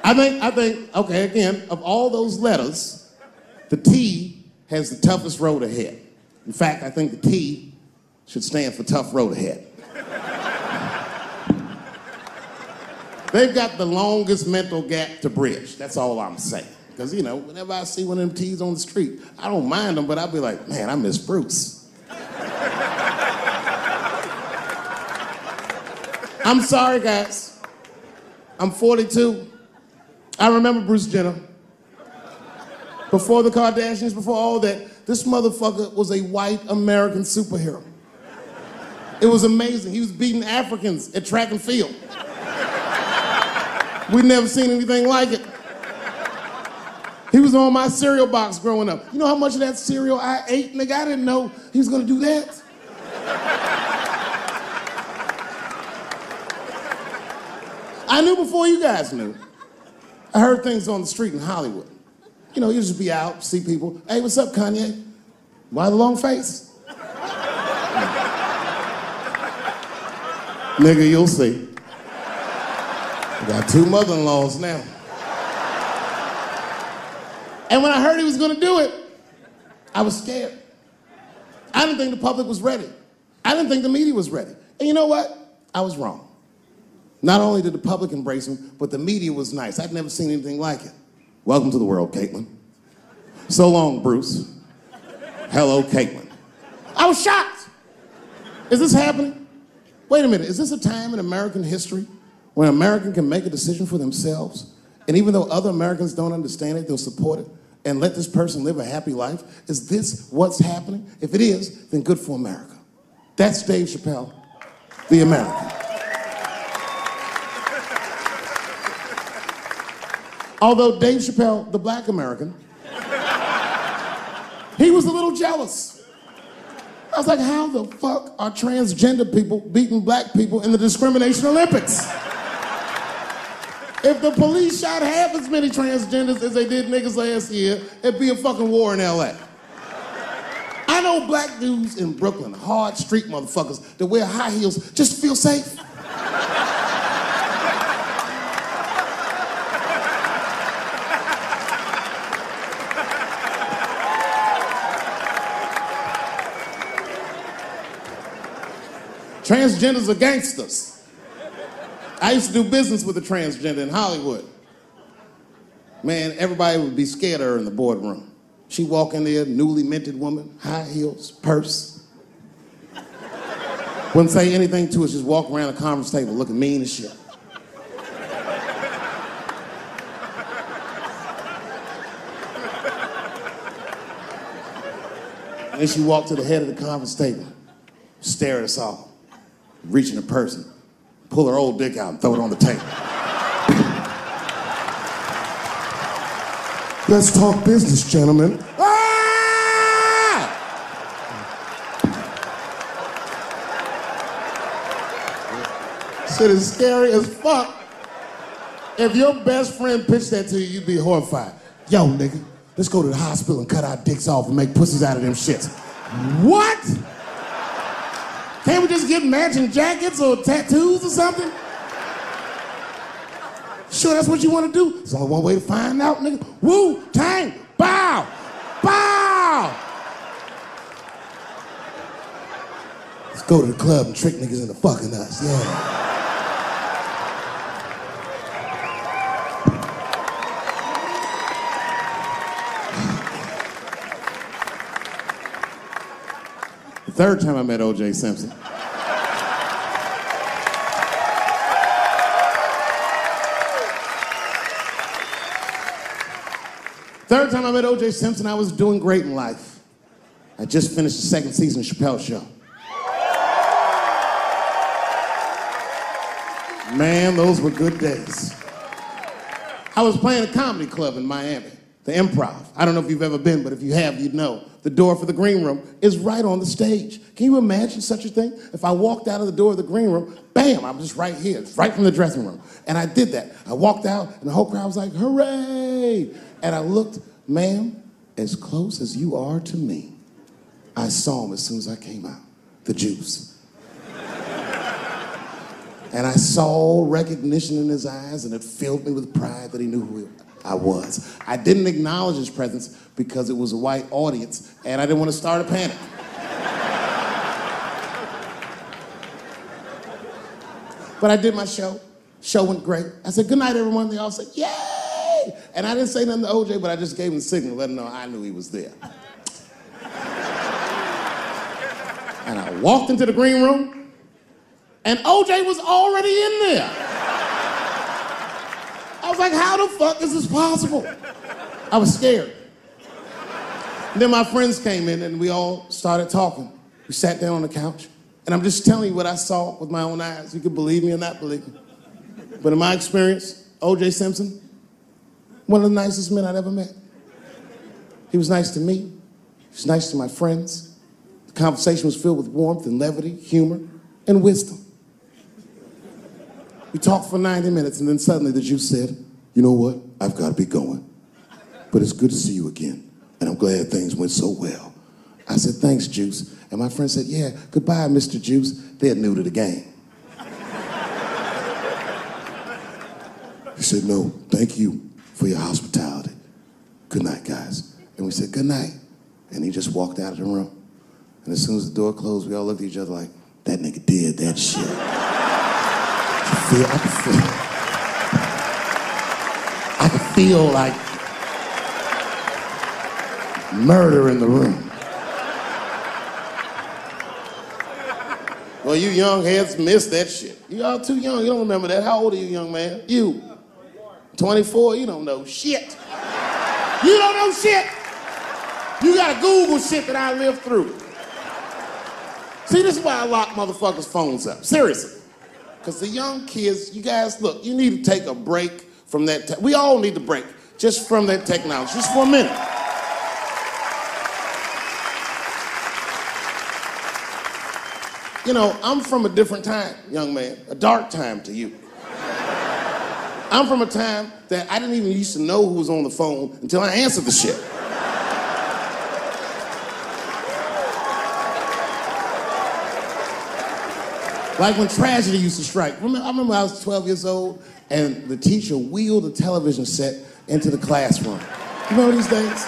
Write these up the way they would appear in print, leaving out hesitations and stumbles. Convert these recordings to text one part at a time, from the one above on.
I think, okay, again, of all those letters, the T has the toughest road ahead. In fact, I think the T should stand for tough road ahead. They've got the longest mental gap to bridge. That's all I'm saying. Because, you know, whenever I see one of them T's on the street, I don't mind them, but I'll be like, man, I miss Bruce. I'm sorry, guys. I'm 42. I remember Bruce Jenner. Before the Kardashians, before all that, this motherfucker was a white American superhero. It was amazing. He was beating Africans at track and field. We'd never seen anything like it. He was on my cereal box growing up. You know how much of that cereal I ate, nigga? I didn't know he was gonna do that. I knew before you guys knew. I heard things on the street in Hollywood. You know, you just be out, see people. Hey, what's up, Kanye? Why the long face? Nigga, you'll see. I got 2 mother-in-laws now. And when I heard he was gonna do it, I was scared. I didn't think the public was ready. I didn't think the media was ready. And you know what? I was wrong. Not only did the public embrace him, but the media was nice. I'd never seen anything like it. Welcome to the world, Caitlin. So long, Bruce. Hello, Caitlin. I was shocked. Is this happening? Wait a minute, is this a time in American history when an American can make a decision for themselves? And even though other Americans don't understand it, they'll support it and let this person live a happy life? Is this what's happening? If it is, then good for America. That's Dave Chappelle, the American. Although Dave Chappelle, the black American, he was a little jealous. I was like, how the fuck are transgender people beating black people in the discrimination Olympics? If the police shot half as many transgenders as they did niggas last year, it'd be a fucking war in LA. I know black dudes in Brooklyn, hard street motherfuckers that wear high heels just to feel safe. Transgenders are gangsters. I used to do business with a transgender in Hollywood. Man, everybody would be scared of her in the boardroom. She'd walk in there, newly minted woman, high heels, purse. Wouldn't say anything to us, just walk around the conference table looking mean as shit. And then she walked to the head of the conference table, stare at us all, reach in her purse and pull her old dick out and throw it on the table. Let's talk business, gentlemen. Ah! Shit is scary as fuck. If your best friend pitched that to you, you'd be horrified. Yo, nigga, let's go to the hospital and cut our dicks off and make pussies out of them shits. What? Can't we just get matching jackets or tattoos or something? Sure, that's what you want to do? There's only one way to find out, nigga. Wu-Tang, bow, bow. Let's go to the club and trick niggas into fucking us, yeah. The third time I met O.J. Simpson. Third time I met O.J. Simpson, I was doing great in life. I just finished the second season of Chappelle's Show. Man, those were good days. I was playing a comedy club in Miami, the Improv. I don't know if you've ever been, but if you have, you'd know. The door for the green room is right on the stage. Can you imagine such a thing? If I walked out of the door of the green room, bam, I'm just right here. It's right from the dressing room. And I did that. I walked out, and the whole crowd was like, hooray! And I looked, ma'am, as close as you are to me, I saw him as soon as I came out. The juice. And I saw recognition in his eyes, and it filled me with pride that he knew who I was. I didn't acknowledge his presence because it was a white audience, and I didn't want to start a panic. But I did my show. Show went great. I said, good night, everyone. They all said, yay! And I didn't say nothing to OJ, but I just gave him the signal, let him know I knew he was there. And I walked into the green room, and OJ was already in there. I was like, how the fuck is this possible? I was scared. And then my friends came in, and we all started talking. We sat down on the couch, and I'm just telling you what I saw with my own eyes. You could believe me or not believe me. But in my experience, O.J. Simpson, one of the nicest men I'd ever met. He was nice to me. He was nice to my friends. The conversation was filled with warmth and levity, humor, and wisdom. We talked for 90 minutes, and then suddenly the Juice said, you know what? I've got to be going. But it's good to see you again, and I'm glad things went so well. I said, thanks, Juice. And my friend said, yeah, goodbye, Mr. Juice. They're new to the game. He said, no, thank you for your hospitality. Good night, guys. And we said, good night. And he just walked out of the room. And as soon as the door closed, we all looked at each other like, that nigga did that shit. I could feel like murder in the room. Well, you young heads missed that shit. You all too young, you don't remember that. How old are you, young man? You. 24, you don't know shit. You don't know shit. You gotta Google shit that I lived through. See, this is why I lock motherfuckers' phones up. Seriously. Because the young kids, you guys, look, you need to take a break from that. We all need to break just from that technology, just for a minute. You know, I'm from a different time, young man, a dark time to you. I'm from a time that I didn't even used to know who was on the phone until I answered the shit. Like when tragedy used to strike. I remember I was 12 years old and the teacher wheeled a television set into the classroom. You remember these days?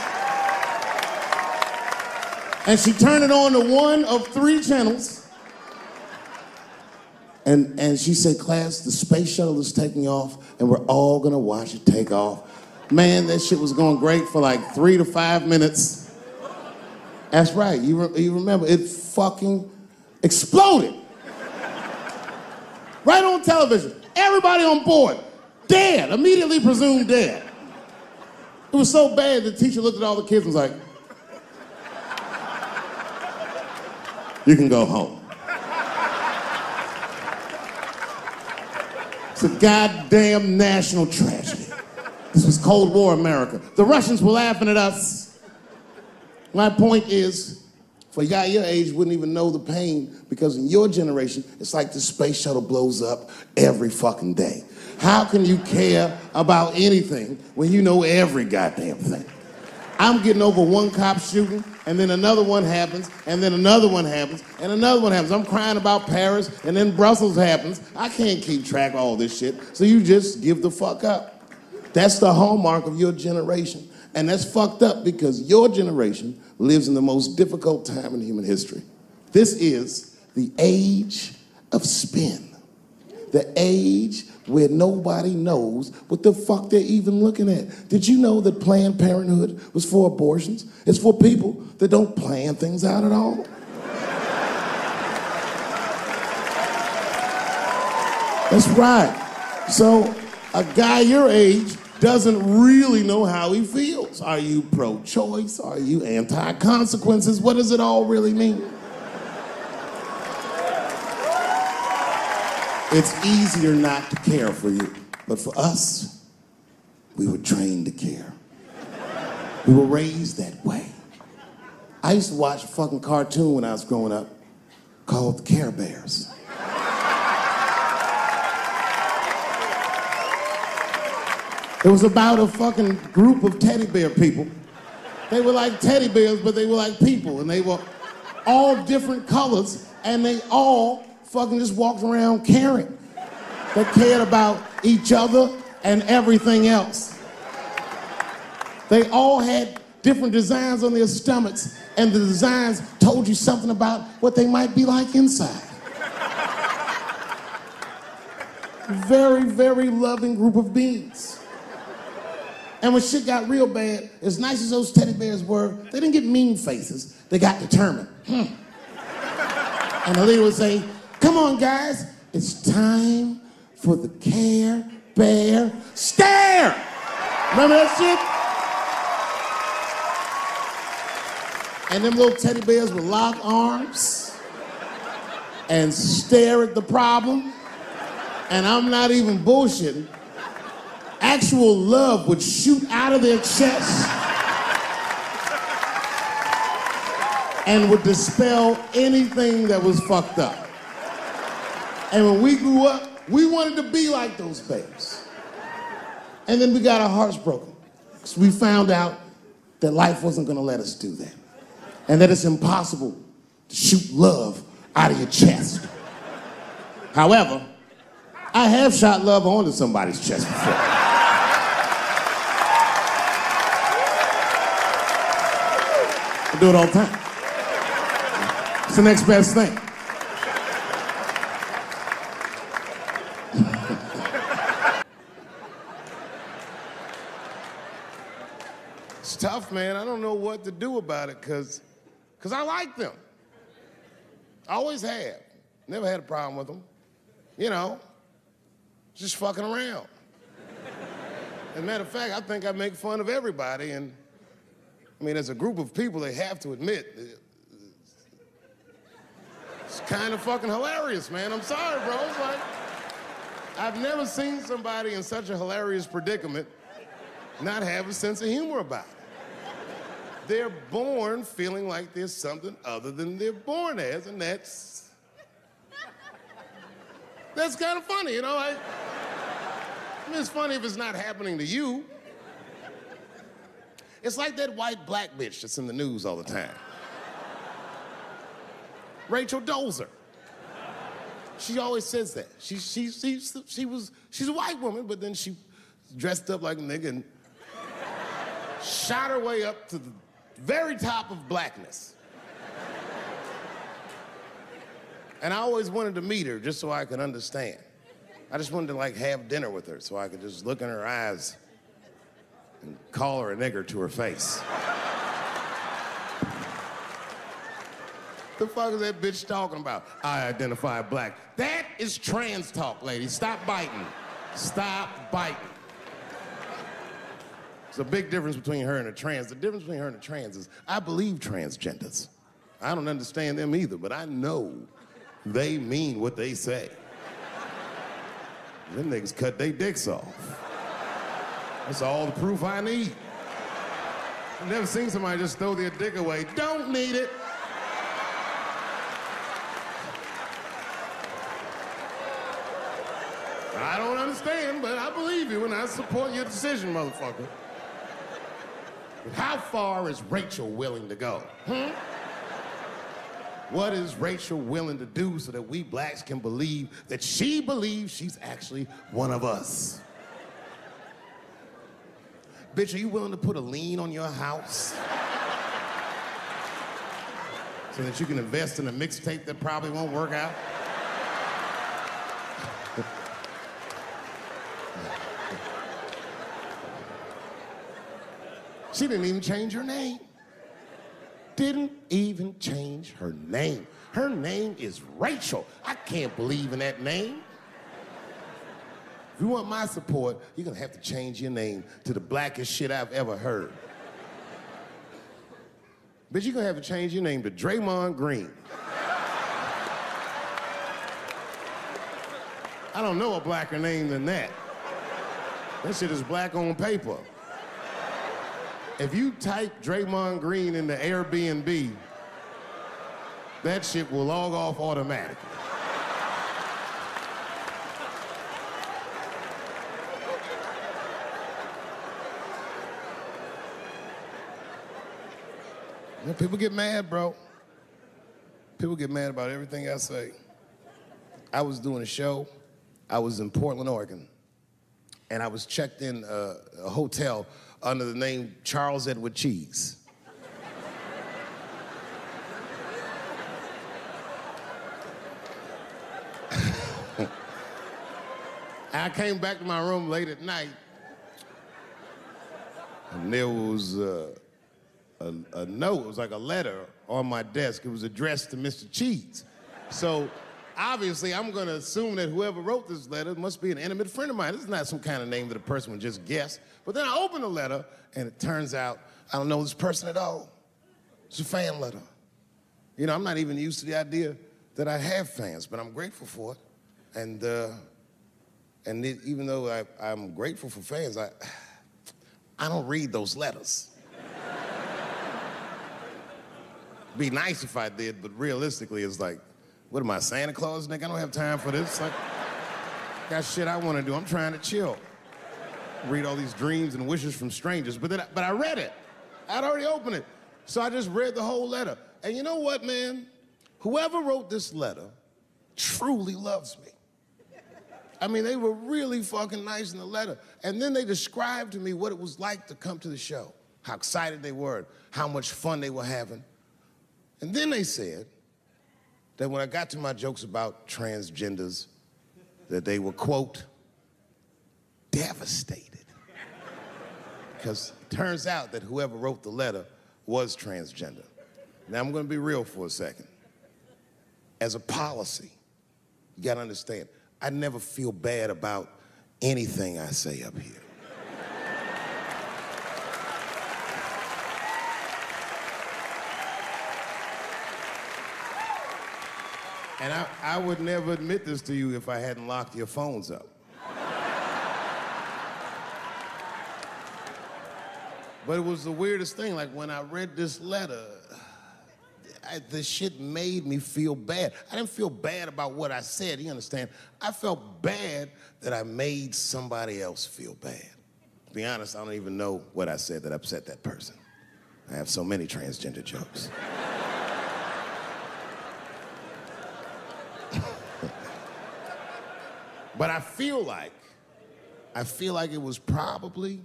And she turned it on to one of 3 channels. And she said, class, the space shuttle is taking off and we're all gonna watch it take off. Man, that shit was going great for like 3 to 5 minutes. That's right, you remember, it fucking exploded. Right on television, everybody on board, dead, immediately presumed dead. It was so bad the teacher looked at all the kids and was like, you can go home. It's a goddamn national tragedy. This was Cold War America. The Russians were laughing at us. My point is, for a guy your age wouldn't even know the pain because in your generation, it's like the space shuttle blows up every fucking day. How can you care about anything when you know every goddamn thing? I'm getting over one cop shooting, and then another one happens, and then another one happens, and another one happens. I'm crying about Paris, and then Brussels happens. I can't keep track of all this shit, so you just give the fuck up. That's the hallmark of your generation. And that's fucked up because your generation lives in the most difficult time in human history. This is the age of spin. The age where nobody knows what the fuck they're even looking at. Did you know that Planned Parenthood was for abortions? It's for people that don't plan things out at all. That's right. So a guy your age doesn't really know how he feels. Are you pro-choice? Are you anti-consequences? What does it all really mean? It's easier not to care for you. But for us, we were trained to care. We were raised that way. I used to watch a fucking cartoon when I was growing up called the Care Bears. It was about a fucking group of teddy bear people. They were like teddy bears, but they were like people, and they were all different colors, and they all fucking just walked around caring. that cared about each other and everything else. They all had different designs on their stomachs, and the designs told you something about what they might be like inside. Very, very loving group of beings. And when shit got real bad, as nice as those teddy bears were, they didn't get mean faces. They got determined. And the leader would say, "Come on, guys, it's time for the Care Bear Stare." Remember that shit? And them little teddy bears would lock arms and stare at the problem. And I'm not even bullshitting. Actual love would shoot out of their chest and would dispel anything that was fucked up. And when we grew up, we wanted to be like those bears. And then we got our hearts broken because we found out that life wasn't gonna let us do that. And that it's impossible to shoot love out of your chest. However, I have shot love onto somebody's chest before. I do it all the time. It's the next best thing. It's tough, man. I don't know what to do about it because I like them. I always have. Never had a problem with them. You know, just fucking around. As a matter of fact, I think I make fun of everybody, and I mean, as a group of people, they have to admit, it's kind of fucking hilarious, man. I'm sorry, bro. It's like, I've never seen somebody in such a hilarious predicament not have a sense of humor about it. They're born feeling like there's something other than they're born as, and that's kind of funny, you know? I mean, it's funny if it's not happening to you. It's like that white black bitch that's in the news all the time. Rachel Dolezal. She always says that. She's a white woman, but then she dressed up like a nigga and shot her way up to the very top of blackness. And I always wanted to meet her just so I could understand. I just wanted to like have dinner with her so I could just look in her eyes and call her a nigger to her face. The fuck is that bitch talking about? I identify black. That is trans talk, ladies. Stop biting. Stop biting. There's a big difference between her and a trans. The difference between her and a trans is I believe transgenders. I don't understand them either, but I know they mean what they say. Them niggas cut their dicks off. That's all the proof I need. I've never seen somebody just throw their dick away. Don't need it. I don't understand, but I believe you and I support your decision, motherfucker. But how far is Rachel willing to go? What is Rachel willing to do so that we blacks can believe that she believes she's actually one of us? Bitch, are you willing to put a lien on your house so that you can invest in a mixtape that probably won't work out? She didn't even change her name. Didn't even change her name. Her name is Rachel. I can't believe in that name. If you want my support, you're gonna have to change your name to the blackest shit I've ever heard. But you're gonna have to change your name to Draymond Green. I don't know a blacker name than that. That shit is black on paper. If you type Draymond Green into Airbnb, that shit will log off automatically. You know, people get mad, bro. People get mad about everything I say. I was doing a show. I was in Portland, Oregon, and I was checked in a hotel under the name Charles Edward Cheese. I came back to my room late at night, and there was a note. It was like a letter on my desk. It was addressed to Mr. Cheese. So obviously, I'm going to assume that whoever wrote this letter must be an intimate friend of mine. This is not some kind of name that a person would just guess. But then I open the letter, and it turns out I don't know this person at all. It's a fan letter. You know, I'm not even used to the idea that I have fans, but I'm grateful for it. And even though I'm grateful for fans, I don't read those letters. Be nice if I did, but realistically, it's like, what am I, Santa Claus, nigga? I don't have time for this. Like, got shit I want to do. I'm trying to chill. Read all these dreams and wishes from strangers. But I read it. I'd already opened it. So I just read the whole letter. And you know what, man? Whoever wrote this letter truly loves me. I mean, they were really fucking nice in the letter. And then they described to me what it was like to come to the show, how excited they were, how much fun they were having. And then they said that when I got to my jokes about transgenders, that they were, quote, devastated. Because it turns out that whoever wrote the letter was transgender. Now, I'm going to be real for a second. As a policy, you got to understand, I never feel bad about anything I say up here. And I would never admit this to you if I hadn't locked your phones up. But it was the weirdest thing. Like, when I read this letter, this shit made me feel bad. I didn't feel bad about what I said, you understand? I felt bad that I made somebody else feel bad. To be honest, I don't even know what I said that upset that person. I have so many transgender jokes. But I feel like it was probably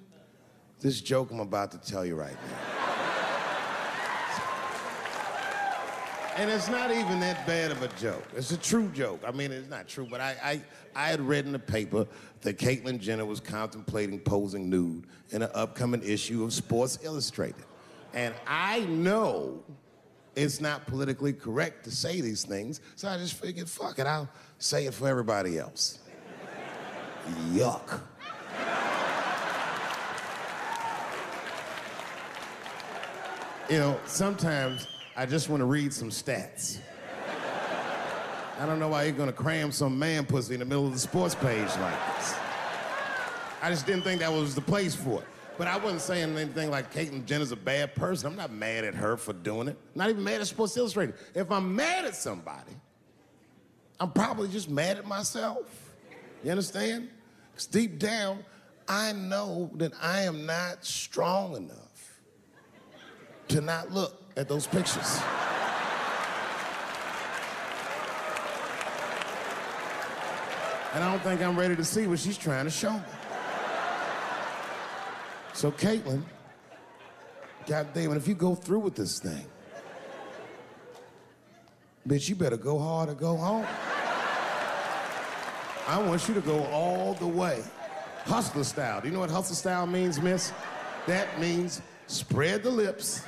this joke I'm about to tell you right now. And it's not even that bad of a joke. It's a true joke. I mean, it's not true, but I had read in the paper that Caitlyn Jenner was contemplating posing nude in an upcoming issue of Sports Illustrated. And I know it's not politically correct to say these things, so I just figured, fuck it, I'll say it for everybody else. Yuck. You know, sometimes I just want to read some stats. I don't know why you're gonna cram some man pussy in the middle of the sports page like this. I just didn't think that was the place for it. But I wasn't saying anything like Caitlyn Jenner's a bad person. I'm not mad at her for doing it. Not even mad at Sports Illustrated. If I'm mad at somebody, I'm probably just mad at myself. You understand? Because deep down, I know that I am not strong enough to not look at those pictures. And I don't think I'm ready to see what she's trying to show me. So Caitlyn, goddamn it, if you go through with this thing, bitch, you better go hard or go home. I want you to go all the way. Hustler style. Do you know what hustler style means, miss? That means spread the lips.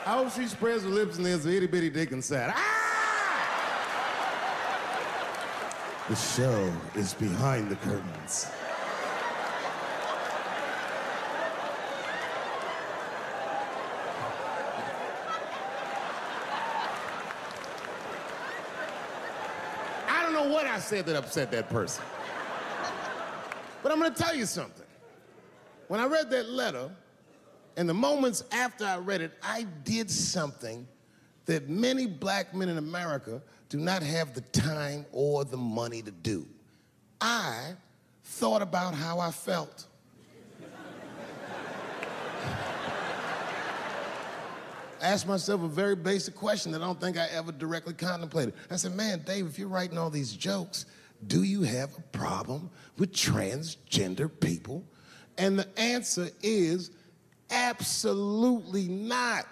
I hope she spreads her lips and there's an itty bitty dick inside. Ah! The show is behind the curtains. I don't know what I said that upset that person. But I'm gonna tell you something. When I read that letter, and the moments after I read it, I did something that many black men in America do not have the time or the money to do. I thought about how I felt. I asked myself a very basic question that I don't think I ever directly contemplated. I said, man, Dave, if you're writing all these jokes, do you have a problem with transgender people? And the answer is absolutely not.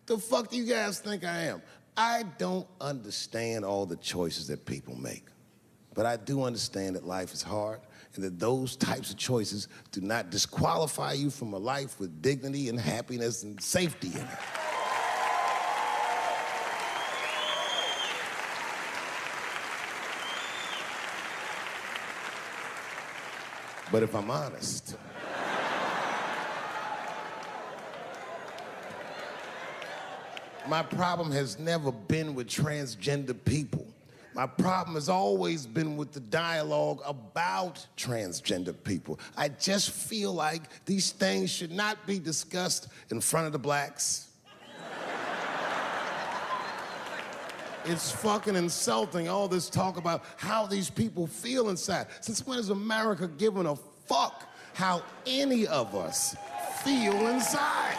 The fuck do you guys think I am? I don't understand all the choices that people make. But I do understand that life is hard and that those types of choices do not disqualify you from a life with dignity and happiness and safety in it. But if I'm honest, my problem has never been with transgender people. My problem has always been with the dialogue about transgender people. I just feel like these things should not be discussed in front of the blacks. It's fucking insulting, all this talk about how these people feel inside. Since when has America given a fuck how any of us feel inside?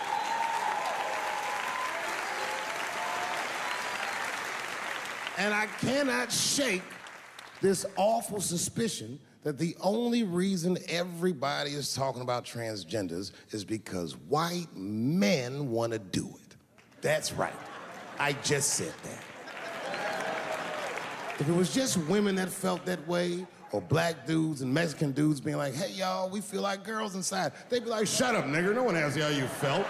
And I cannot shake this awful suspicion that the only reason everybody is talking about transgenders is because white men want to do it. That's right. I just said that. If it was just women that felt that way, or black dudes and Mexican dudes being like, hey, y'all, we feel like girls inside, they'd be like, shut up, nigger, no one asked you how you felt.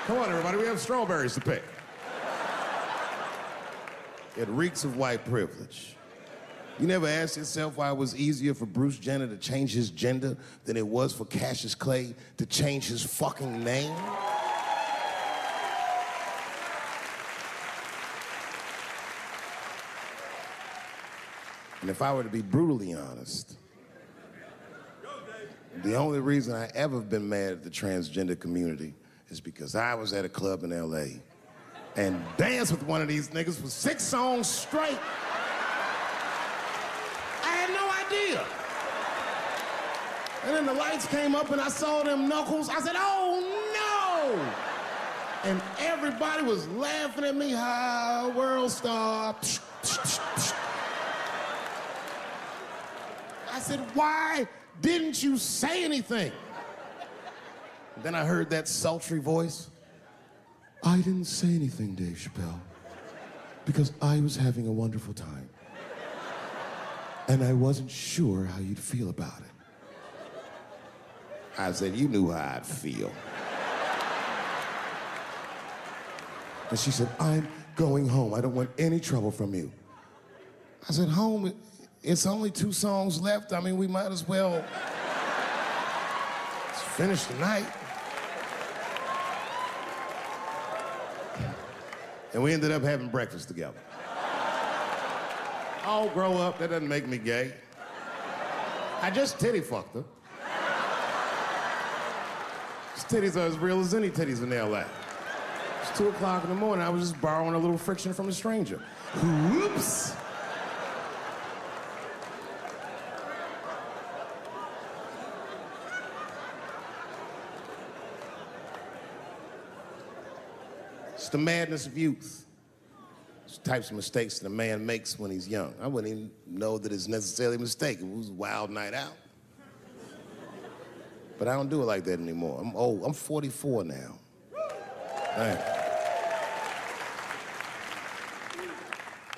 Come on, everybody, we have strawberries to pick. It reeks of white privilege. You never asked yourself why it was easier for Bruce Jenner to change his gender than it was for Cassius Clay to change his fucking name? And if I were to be brutally honest, the only reason I ever been mad at the transgender community is because I was at a club in LA and danced with one of these niggas for 6 songs straight. I had no idea. And then the lights came up and I saw them knuckles. I said, oh no! And everybody was laughing at me, hi, world star. I said, why didn't you say anything? Then I heard that sultry voice. I didn't say anything, Dave Chappelle, because I was having a wonderful time. And I wasn't sure how you'd feel about it. I said, you knew how I'd feel. And she said, I'm going home. I don't want any trouble from you. I said, home? It's only 2 songs left. I mean, we might as well finish the night. And we ended up having breakfast together. Oh, grow up, that doesn't make me gay. I just titty fucked her. His titties are as real as any titties in LA. It's 2 o'clock in the morning, I was just borrowing a little friction from a stranger. Whoops! It's the madness of youth. It's the types of mistakes that a man makes when he's young. I wouldn't even know that it's necessarily a mistake. It was a wild night out. But I don't do it like that anymore. I'm old. I'm 44 now.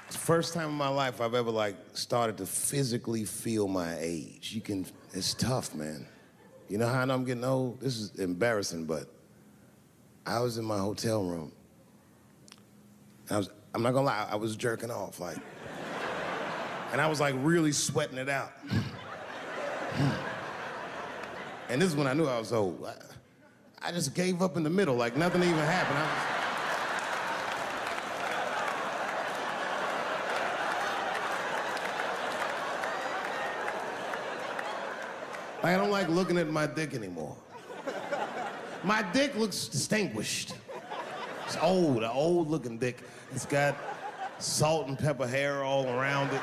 It's the first time in my life I've ever started to physically feel my age. It's tough, man. You know how I know I'm getting old? This is embarrassing, but I was in my hotel room. I'm not gonna lie, I was jerking off, and I was really sweating it out. And this is when I knew I was old. I just gave up in the middle, nothing even happened. I don't like looking at my dick anymore. My dick looks distinguished. It's old, an old-looking dick. It's got salt and pepper hair all around it.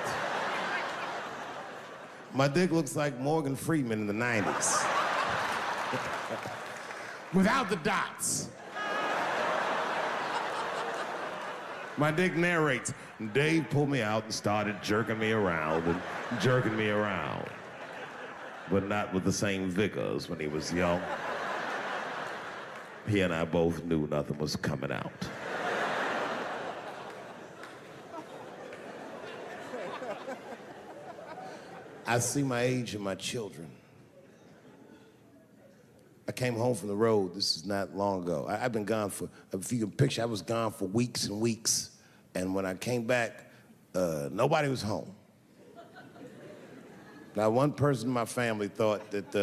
My dick looks like Morgan Freeman in the 90s. without the dots. My dick narrates, Dave pulled me out and started jerking me around and jerking me around, but not with the same vigor as when he was young. He and I both knew nothing was coming out. I see my age in my children. I came home from the road, this is not long ago. I've been gone for, if you can picture, I was gone for weeks and weeks. And when I came back, nobody was home. Now, one person in my family thought that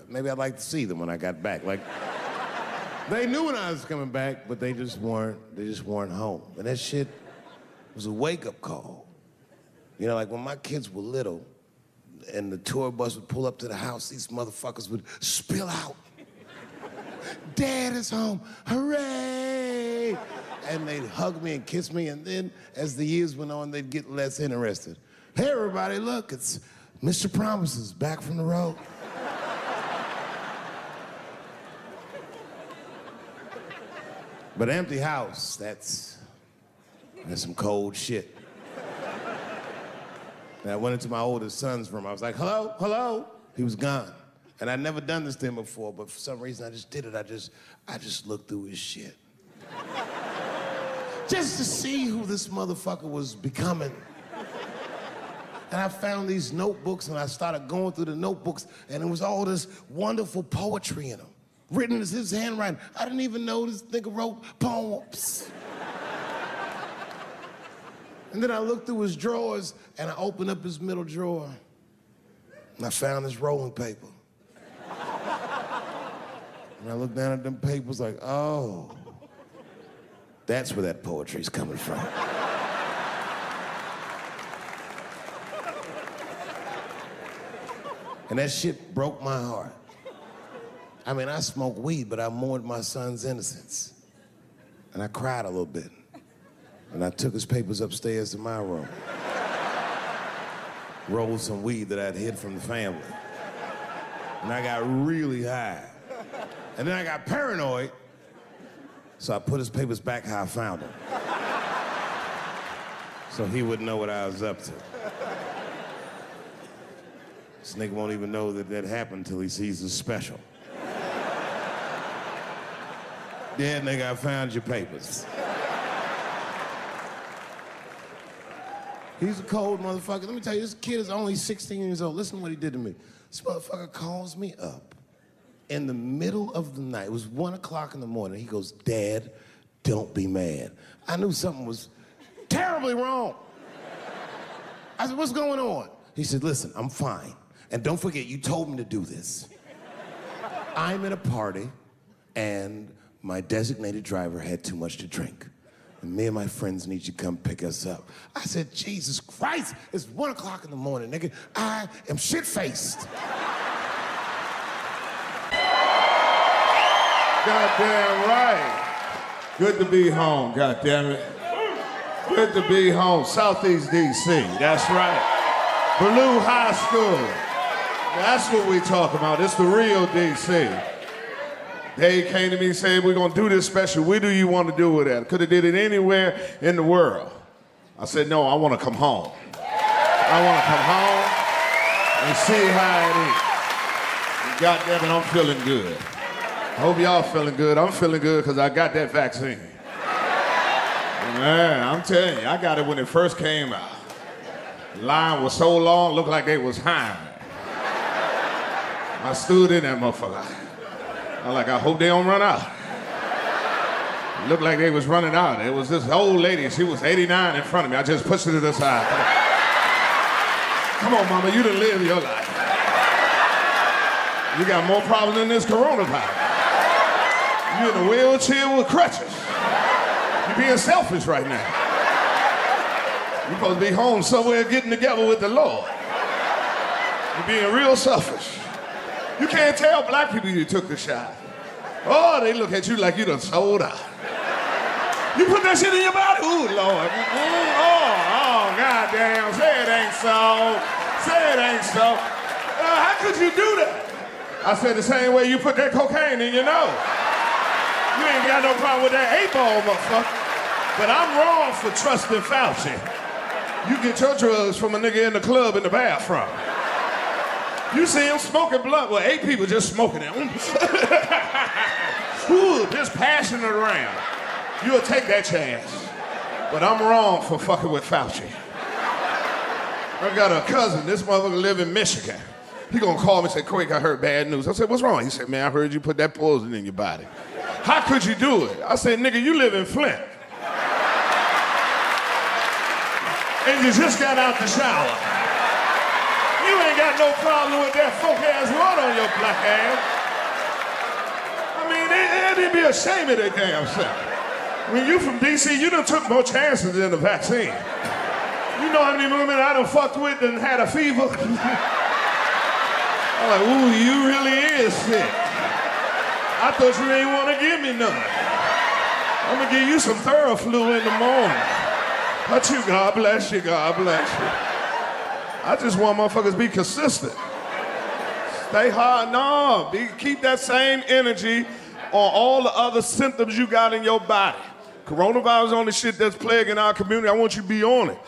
maybe I'd like to see them when I got back. Like, they knew when I was coming back, but they just weren't home. And that shit was a wake-up call. You know, like when my kids were little, and the tour bus would pull up to the house, these motherfuckers would spill out. Dad is home, hooray! And they'd hug me and kiss me, and then as the years went on, they'd get less interested. Hey everybody, look, it's Mr. Promises back from the road. But empty house, that's some cold shit. And I went into my oldest son's room. I was like, hello, hello. He was gone. And I'd never done this to him before, but for some reason I just did it. I just looked through his shit. Just to see who this motherfucker was becoming. And I found these notebooks and I started going through the notebooks and it was all this wonderful poetry in them. Written as his handwriting. I didn't even know this nigga wrote poems. And then I looked through his drawers and I opened up his middle drawer and I found this rolling paper. And I looked down at them papers like, oh, that's where that poetry's coming from. And that shit broke my heart. I mean, I smoked weed, but I mourned my son's innocence. And I cried a little bit. And I took his papers upstairs to my room. Rolled some weed that I'd hid from the family. And I got really high. And then I got paranoid, so I put his papers back how I found them. So he wouldn't know what I was up to. This nigga won't even know that that happened until he sees the special. Yeah, nigga, I found your papers. He's a cold motherfucker. Let me tell you, this kid is only 16 years old. Listen to what he did to me. This motherfucker calls me up in the middle of the night. It was 1 o'clock in the morning. He goes, Dad, don't be mad. I knew something was terribly wrong. I said, what's going on? He said, listen, I'm fine. And don't forget, you told me to do this. I'm at a party, and my designated driver had too much to drink. And me and my friends need you to come pick us up. I said, Jesus Christ, it's 1 o'clock in the morning, nigga. I am shit-faced. Goddamn right. Good to be home, goddamn it. Good to be home. Southeast DC, that's right. Blue High School. That's what we talk about. It's the real DC. They came to me and said, we're gonna do this special. Where do you want to do it at? Could have did it anywhere in the world. I said, no, I want to come home. I want to come home and see how it is. God damn it, I'm feeling good. I hope y'all feeling good. I'm feeling good because I got that vaccine. Man, I'm telling you, I got it when it first came out. The line was so long, looked like they was hiring. I stood in that motherfucker. I'm like, I hope they don't run out. It looked like they was running out. It was this old lady, she was 89 in front of me. I just pushed her to the side. Come on, mama, you done lived your life. You got more problems than this coronavirus. You in a wheelchair with crutches. You're being selfish right now. You're supposed to be home somewhere getting together with the Lord. You're being real selfish. You can't tell black people you took the shot. Oh, they look at you like you done sold out. You put that shit in your body? Ooh, Lord. Goddamn. Say it ain't so. Say it ain't so. How could you do that? I said, the same way you put that cocaine in your nose. You ain't got no problem with that 8-ball, motherfucker. But I'm wrong for trusting Fauci. You get your drugs from a nigga in the club in the bathroom. You see him smoking blunt, well, 8 people just smoking it. Ooh, just passing it around. You'll take that chance. But I'm wrong for fucking with Fauci. I got a cousin, this motherfucker live in Michigan. He gonna call me and say, Quake, I heard bad news. I said, what's wrong? He said, man, I heard you put that poison in your body. How could you do it? I said, nigga, you live in Flint. And you just got out the shower. You ain't got no problem with that folk-ass water on your black ass. I mean, they didn't be ashamed of their damn self. When you from D.C., you done took more chances than the vaccine. You know how many women I done fucked with and had a fever? I'm like, ooh, you really is sick. I thought you ain't want to give me none. I'm gonna give you some Theraflu in the morning. But you, God bless you, God bless you. I just want motherfuckers to be consistent. Stay hard, no. Keep that same energy on all the other symptoms you got in your body. Coronavirus is on the shit that's plaguing our community. I want you to be on it.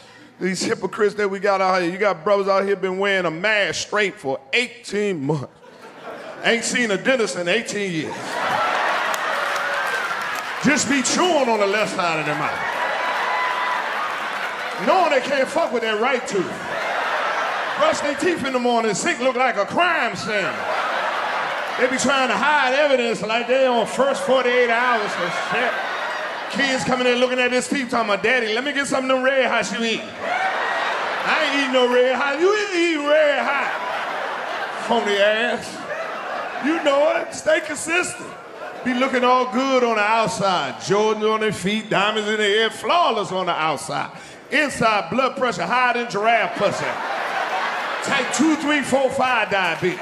These hypocrites that we got out here. You got brothers out here been wearing a mask straight for 18 months. Ain't seen a dentist in 18 years. Just be chewing on the left side of their mouth. Knowing they can't fuck with that right tooth. Brush their teeth in the morning, sink look like a crime scene. They be trying to hide evidence like they on first 48 hours or shit. Kids coming in looking at this teeth talking about, Daddy, let me get some of them red hots you eat. I ain't eating no red hot. You ain't eating red hot. Phony ass. You know it. Stay consistent. Be looking all good on the outside. Jordans on their feet, diamonds in their head, flawless on the outside. Inside, blood pressure higher than giraffe pussy. Type 2, 3, 4, 5 diabetes.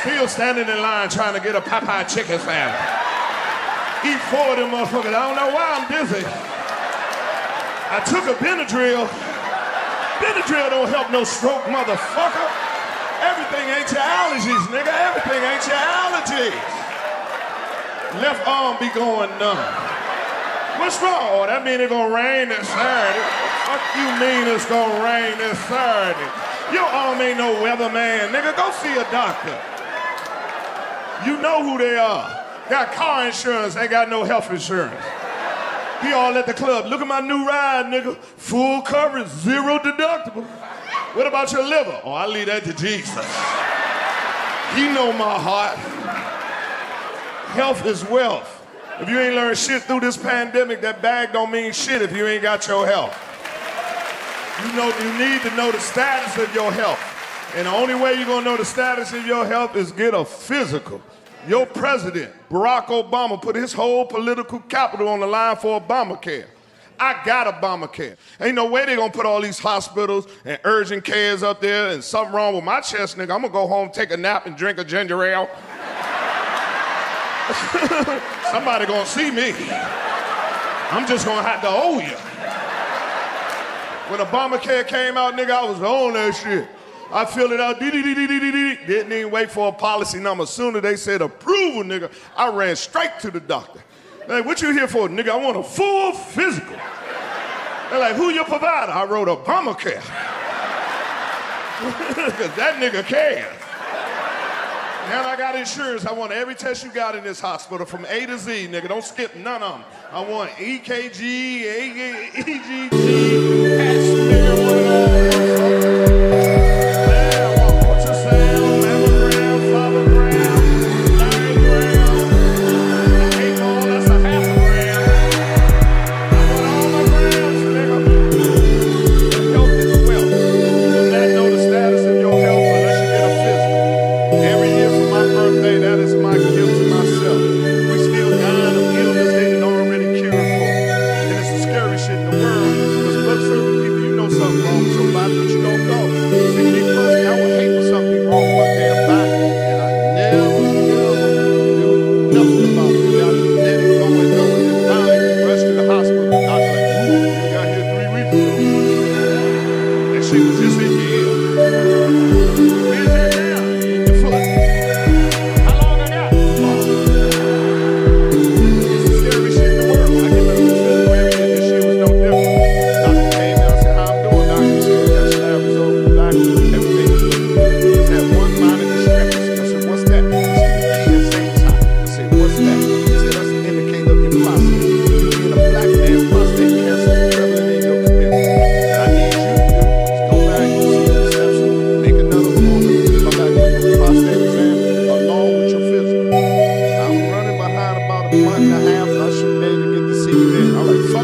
Still standing in line trying to get a Popeye chicken sandwich. Eat 4 of them motherfuckers. I don't know why I'm dizzy. I took a Benadryl. Benadryl don't help no stroke, motherfucker. Everything ain't your allergies, nigga. Everything ain't your allergies. Left arm be going numb. What's wrong? Oh, that mean it's gonna rain this Saturday. What you mean it's gonna rain this Saturday? Your arm ain't no weatherman, nigga. Go see a doctor. You know who they are. Got car insurance, ain't got no health insurance. He all at the club. Look at my new ride, nigga. Full coverage, 0 deductible. What about your liver? Oh, I leave that to Jesus. He know my heart. Health is wealth. If you ain't learned shit through this pandemic, that bag don't mean shit if you ain't got your health. You need to know the status of your health. And the only way you're gonna know the status of your health is get a physical. Your president, Barack Obama, put his whole political capital on the line for Obamacare. I got Obamacare. Ain't no way they gonna put all these hospitals and urgent cares up there and something wrong with my chest, nigga. I'm gonna go home, take a nap, and drink a ginger ale. Somebody gonna see me. I'm just gonna have to owe you. When Obamacare came out, nigga, I was on that shit. I filled it out, didn't even wait for a policy number. As soon as they said approval, nigga, I ran straight to the doctor. They're like, what you here for, nigga? I want a full physical. They're like, who your provider? I wrote Obamacare. Because that nigga cares. Now I got insurance. I want every test you got in this hospital from A to Z, nigga. Don't skip none of them. I want EKG, EGG, PAT smear,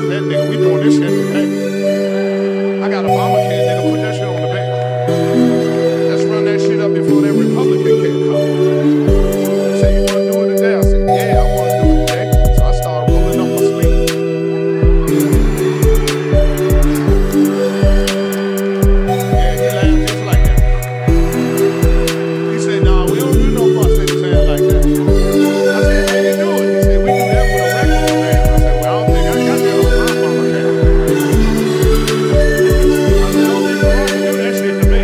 fuck that nigga. We doing this shit today. I got Obamacare, nigga. Put that shit on the bed. Let's run that shit up before that Republican can come. Say, you want to do it today? I said, yeah, I want to do it today. So I started rolling up my sleeve. Yeah, he laughed just like that. He said, nah, we don't do no prostate exam like that. I said, how you do it? He said, we do that with a rectal exam. I said, well, I don't think I got that on my mama account. I said, I don't think we're going to do that shit to me.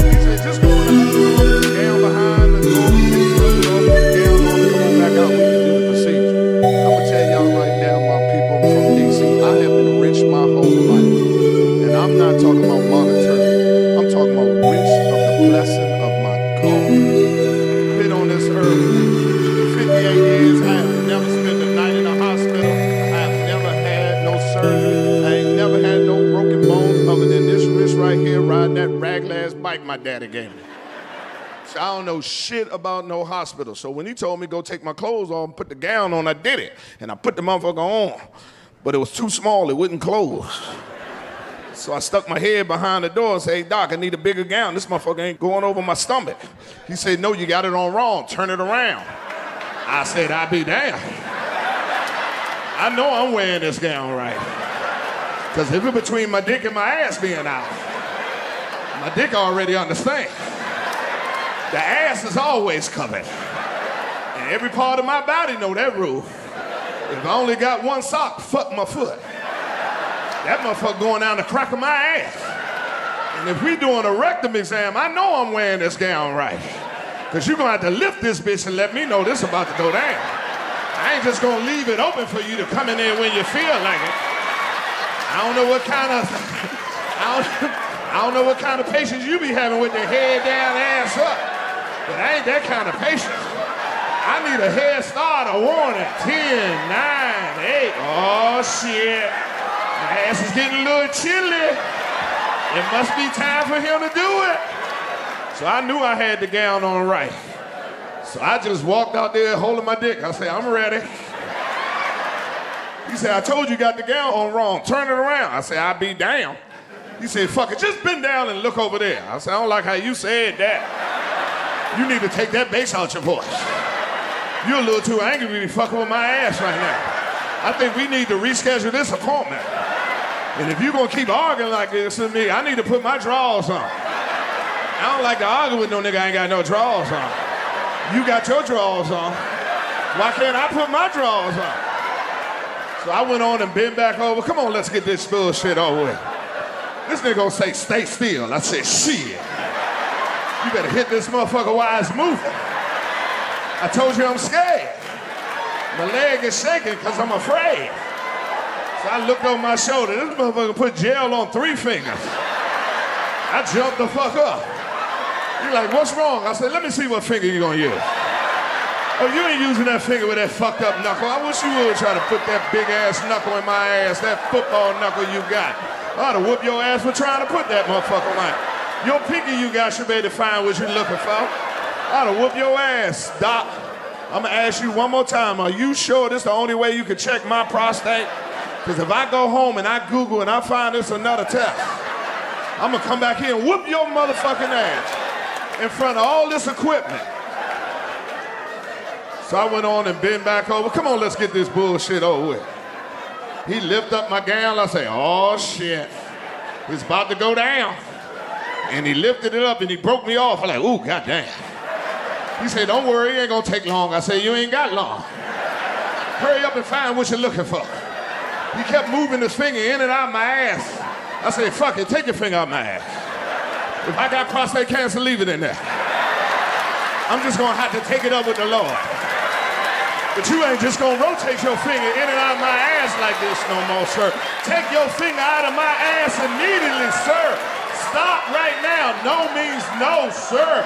He said, just go in the other room, down behind the door, take the roof off, put the gown on, and come on back out. We can do the procedure. I'm going to tell y'all right now, my people from D.C., I have been rich my whole life. And I'm not talking about monetary. I'm talking about rich of the blessing of my God. Been on this earth 58 years. I have never spent a night in a hospital. I have never had no surgery. I ain't never had no broken bones other than this wrist right here riding that raglass bike my daddy gave me. So I don't know shit about no hospital. So when he told me go take my clothes off and put the gown on, I did it. And I put the motherfucker on. But it was too small, it wouldn't close. So I stuck my head behind the door and said, hey, Doc, I need a bigger gown. This motherfucker ain't going over my stomach. He said, no, you got it on wrong. Turn it around. I said, I'll be damned. I know I'm wearing this gown right. Because if it's between my dick and my ass being out, my dick already understands. The ass is always covered. And every part of my body know that rule. If I only got one sock, fuck my foot. That motherfucker going down the crack of my ass. And if we doing a rectum exam, I know I'm wearing this gown right. Because you're going to have to lift this bitch and let me know this about to go down. I ain't just going to leave it open for you to come in there when you feel like it. I don't know what kind of, I don't know what kind of patience you be having with their head down, ass up. But I ain't that kind of patient. I need a head start, a warning. 10, 9, 8. Oh, shit. My ass is getting a little chilly. It must be time for him to do it. So I knew I had the gown on right. So I just walked out there holding my dick. I said, I'm ready. He said, I told you got the gown on wrong. Turn it around. I said, I'll be down. He said, fuck it, just bend down and look over there. I said, I don't like how you said that. You need to take that bass out your voice. You're a little too angry to be fucking with my ass right now. I think we need to reschedule this appointment. And if you're gonna keep arguing like this with me, I need to put my drawers on. I don't like to argue with no nigga I ain't got no drawers on. You got your drawers on. Why can't I put my drawers on? So I went on and bent back over. Come on, let's get this bullshit over with. This nigga gonna say, stay still. I said, shit. You better hit this motherfucker while it's moving. I told you I'm scared. My leg is shaking because I'm afraid. So I looked over my shoulder. This motherfucker put gel on 3 fingers. I jumped the fuck up. You're like, what's wrong? I said, let me see what finger you're gonna use. Oh, you ain't using that finger with that fucked up knuckle. I wish you would try to put that big ass knuckle in my ass, that football knuckle you got. I ought to whoop your ass for trying to put that motherfucker on. Your pinky you got should be able to find what you're looking for. I ought to whoop your ass, Doc. I'm gonna ask you one more time. Are you sure this is the only way you can check my prostate? Because if I go home and I Google and I find this another test, I'm gonna come back here and whoop your motherfucking ass in front of all this equipment. So I went on and bent back over. Come on, let's get this bullshit over with. He lifted up my gown. I say, oh shit, it's about to go down. And he lifted it up and he broke me off. I'm like, ooh, goddamn. He said, don't worry, it ain't gonna take long. I said, you ain't got long. Hurry up and find what you're looking for. He kept moving his finger in and out my ass. I said, fuck it, take your finger out my ass. If I got prostate cancer, leave it in there. I'm just gonna have to take it up with the Lord. But you ain't just gonna rotate your finger in and out of my ass like this no more, sir. Take your finger out of my ass immediately, sir. Stop right now. No means no, sir.